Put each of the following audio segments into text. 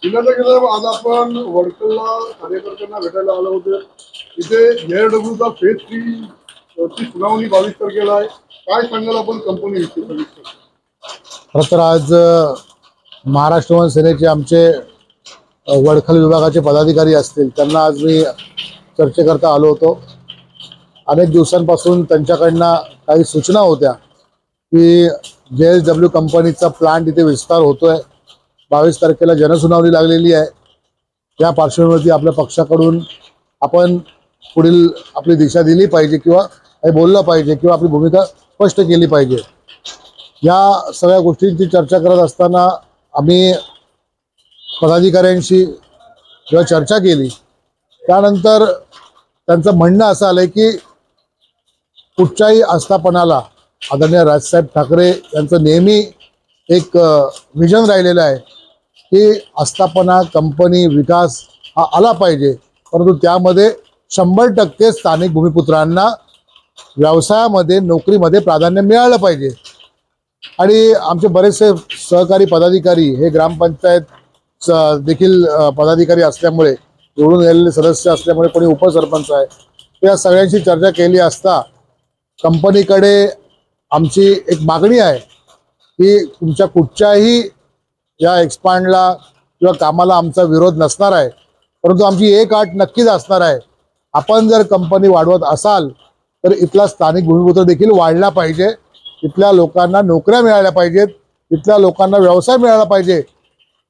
आज आपण वडकलला कार्यकर्त्यांना भेटायला आलो होतो। इथे JSWचा फेज 3 ची सुनावणी 22 तारखेला आहे। काय सांगाल आपण कंपनी विषयी? खरं तर आज महाराष्ट्र वन सेनेचे आमचे वडखल विभागाचे पदाधिकारी असतील त्यांना आज मी चर्चेकरता आलो होतो। अनेक दिवसांपासून त्यांच्याकडनं काही सूचना होत्या की JSW कंपनीचा प्लांट इथे विस्तार होतोय। 22 तारखेला जनसुनावणी लागलेली आहे। या पार्श्वभूमीवरती आपल्या पक्षाकडून आपण पुढील आपली दिशा दिली पाहिजे किंवा काही बोललं पाहिजे किंवा आपली भूमिका स्पष्ट केली पाहिजे। या सगळ्या गोष्टींची चर्चा करत असताना आम्ही पदाधिकाऱ्यांशी जेव्हा चर्चा केली त्यानंतर त्यांचं म्हणणं असं आलंय की कुठच्याही आस्थापनाला आदरणीय राजसाहेब ठाकरे यांचं नेहमी एक विजन राहिलेलं आहे की आस्थापना कंपनी विकास हा आला पाहिजे, परंतु त्यामध्ये 100% स्थानिक भूमिपुत्रांना व्यवसायामध्ये नोकरीमध्ये प्राधान्य मिळालं पाहिजे। आणि आमचे बरेचसे सहकारी पदाधिकारी हे ग्रामपंचायत देखील पदाधिकारी असल्यामुळे निवडून गेलेले सदस्य असल्यामुळे कोणी उपसरपंच आहे, या सगळ्यांशी चर्चा केली असता कंपनीकडे आमची एक मागणी आहे की तुमच्या कुठच्याही या एक्सपांडला किंवा कामाला आमचा विरोध नसणार आहे, परंतु आमची एक अट नक्कीच असणार आहे, आपण जर कंपनी वाढवत असाल तर इथला स्थानिक भूमिपुत्र देखील वाढला पाहिजे, इथल्या लोकांना नोकऱ्या मिळाल्या पाहिजेत, इथल्या लोकांना व्यवसाय मिळाला पाहिजे।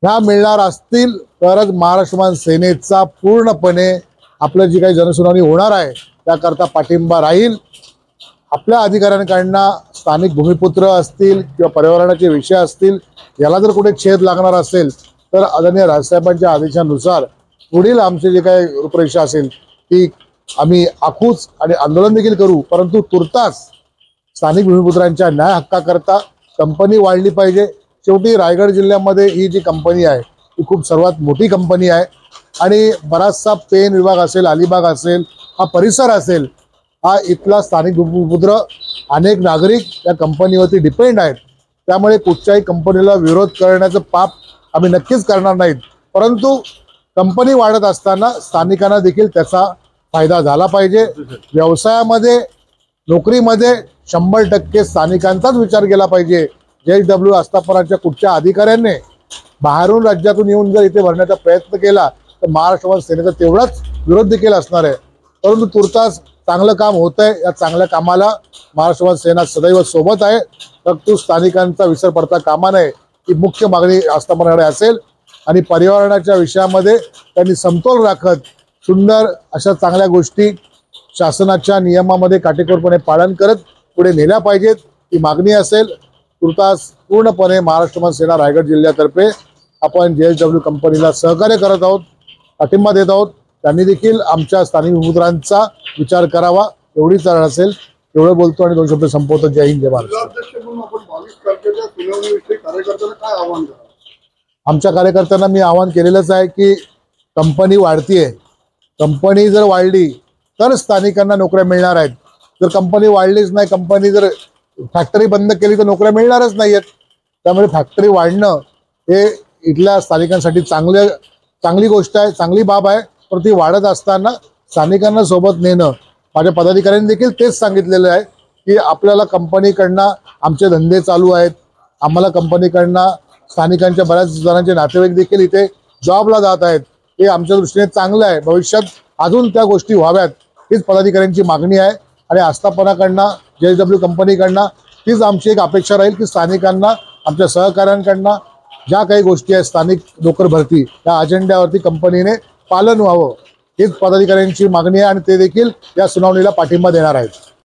ह्या मिळणार असतील तरच महाराष्ट्र वन सेनेचा पूर्णपणे आपलं जी काही जनसुनावणी होणार आहे त्याकरता पाठिंबा राहील। आपल्या अधिकाऱ्यांकडनं स्थानिक भूमिपुत्र असतील किंवा पर्यावरणाचे विषय असतील याला जर कुठे छेद लागणार असेल तर आदरणीय राजसाहेबांच्या आदेशानुसार पुढील आमचे जे काही रूपरेषा असेल ती आम्ही आखूच आणि आंदोलन देखील करू, परंतु तुर्तास स्थानिक भूमिपुत्रांच्या न्याय हक्काकरता कंपनी वाढली पाहिजे। शेवटी रायगड जिल्ह्यामध्ये ही जी कंपनी आहे ही खूप सर्वात मोठी कंपनी आहे आणि बराचसा पेन विभाग असेल, अलिबाग असेल, हा परिसर असेल, हा इथला स्थानिक भूमिपुत्र अनेक नागरिक या कंपनीवरती डिपेंड आहेत। त्यामुळे कुठच्याही कंपनीला विरोध करण्याचं पाप आम्ही नक्कीच करणार नाहीत, परंतु कंपनी वाढत असताना स्थानिकांना देखील त्याचा फायदा झाला पाहिजे। व्यवसायामध्ये नोकरीमध्ये 100% स्थानिकांचाच विचार केला पाहिजे। JSW आस्थापनाच्या कुठच्या अधिकाऱ्यांनी बाहेरून राज्यातून येऊन जर इथे भरण्याचा प्रयत्न केला तर महाराष्ट्र वन सेनेचा तेवढाच विरोध देखील असणार आहे, परंतु तुर्तास चांगलं काम होत आहे। या चांगल्या कामाला महाराष्ट्र वन सेना सदैव सोबत आहे, परंतु स्थानिकांचा विसर पडता कामा नये ही मुख्य मागणी आस्थापनाकडे असेल। आणि पर्यावरणाच्या विषयामध्ये त्यांनी समतोल राखत सुंदर अशा चांगल्या गोष्टी शासनाच्या नियमामध्ये काटेकोरपणे पालन करत पुढे नेल्या पाहिजेत ही मागणी असेल। तुर्तास पूर्णपणे महाराष्ट्र वन सेना रायगड जिल्ह्यातर्फे आपण JSW कंपनीला सहकार्य करत आहोत, पाठिंबा देत आहोत। त्यांनी देखील आमच्या स्थानिक भूमिपुत्रांचा विचार करावा एवढीच अट असेल। एवढं बोलतो आणि 2 शब्द संपवतो। जय हिंद, जय महाराष्ट्र। आमच्या कार्यकर्त्यांना मी आवाहन केलेलंच आहे की कंपनी वाढतीये, कंपनी जर वाढली तर स्थानिकांना नोकऱ्या मिळणार आहेत। जर कंपनी वाढलीच नाही, कंपनी जर फॅक्टरी बंद केली तर नोकऱ्या मिळणारच नाहीयेत। त्यामुळे फॅक्टरी वाढणं हे इथल्या स्थानिकांसाठी चांगली गोष्ट आहे, चांगली बाब आहे, पण ती वाढत असताना स्थानिकांना सोबत नेणं माझ्या पदाधिकाऱ्यांनी देखील तेच सांगितलेलं आहे की आपल्याला कंपनीकडनं आमचे धंदे चालू आहेत, आम्हाला कंपनीकडनं स्थानिकांच्या बऱ्याच जणांचे नातेवाईक देखील इथे जॉबला जात आहेत, हे आमच्या दृष्टीने चांगलं आहे। भविष्यात अजून त्या गोष्टी व्हाव्यात हीच पदाधिकाऱ्यांची मागणी आहे आणि आस्थापनाकडनं JSW कंपनीकडनं हीच आमची एक अपेक्षा राहील की स्थानिकांना आमच्या सहकाऱ्यांकडनं ज्या काही गोष्टी आहेत स्थानिक नोकर भरती या अजेंड्यावरती कंपनीने पालन व्हावं हीच पदाधिकाऱ्यांची मागणी आहे आणि ते देखील या सुनावणीला पाठिंबा देणार आहेत।